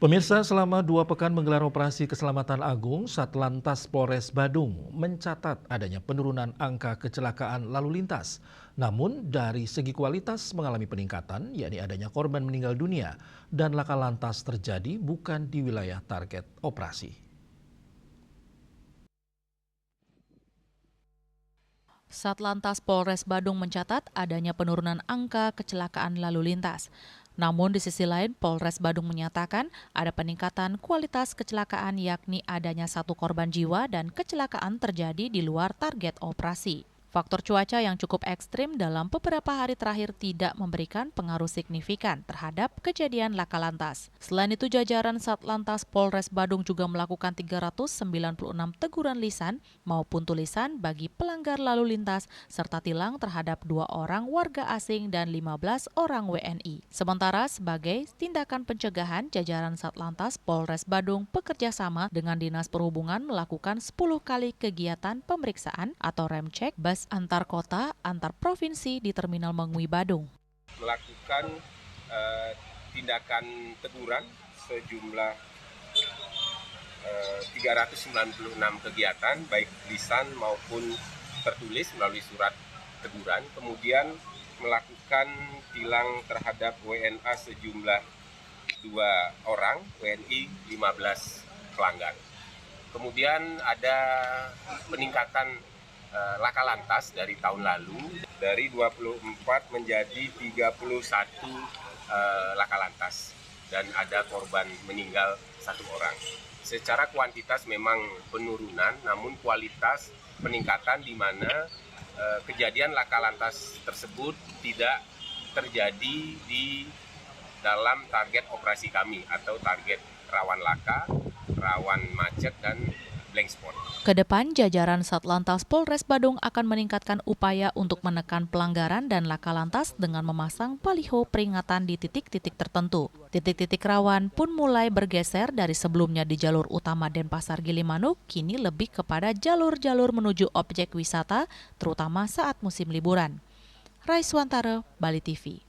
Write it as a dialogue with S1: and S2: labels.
S1: Pemirsa, selama 2 pekan menggelar operasi keselamatan agung, Satlantas Polres Badung mencatat adanya penurunan angka kecelakaan lalu lintas. Namun dari segi kualitas mengalami peningkatan, yakni adanya korban meninggal dunia dan laka lantas terjadi bukan di wilayah target operasi.
S2: Satlantas Polres Badung mencatat adanya penurunan angka kecelakaan lalu lintas. Namun di sisi lain, Polres Badung menyatakan ada peningkatan kualitas kecelakaan yakni adanya 1 korban jiwa dan kecelakaan terjadi di luar target operasi. Faktor cuaca yang cukup ekstrim dalam beberapa hari terakhir tidak memberikan pengaruh signifikan terhadap kejadian laka lantas. Selain itu, jajaran Satlantas Polres Badung juga melakukan 396 teguran lisan maupun tulisan bagi pelanggar lalu lintas serta tilang terhadap 2 orang warga asing dan 15 orang WNI. Sementara sebagai tindakan pencegahan, jajaran Satlantas Polres Badung bekerja sama dengan Dinas Perhubungan melakukan 10 kali kegiatan pemeriksaan atau rem cek bus antar kota, antar provinsi di Terminal Mengwi Badung.
S3: Melakukan tindakan teguran sejumlah 396 kegiatan, baik lisan maupun tertulis melalui surat teguran. Kemudian melakukan tilang terhadap WNA sejumlah 2 orang, WNI 15 pelanggar. Kemudian ada peningkatan laka lantas dari tahun lalu, dari 24 menjadi 31 laka lantas, dan ada korban meninggal 1 orang. Secara kuantitas memang penurunan, namun kualitas peningkatan di mana kejadian laka lantas tersebut tidak terjadi di dalam target operasi kami atau target rawan laka, rawan macet, dan blank spot.
S2: Kedepan, jajaran Satlantas Polres Badung akan meningkatkan upaya untuk menekan pelanggaran dan laka lantas dengan memasang baliho peringatan di titik-titik tertentu. Titik-titik rawan pun mulai bergeser dari sebelumnya di jalur utama Denpasar Gilimanuk, kini lebih kepada jalur-jalur menuju objek wisata, terutama saat musim liburan. Raiswantara, Bali TV.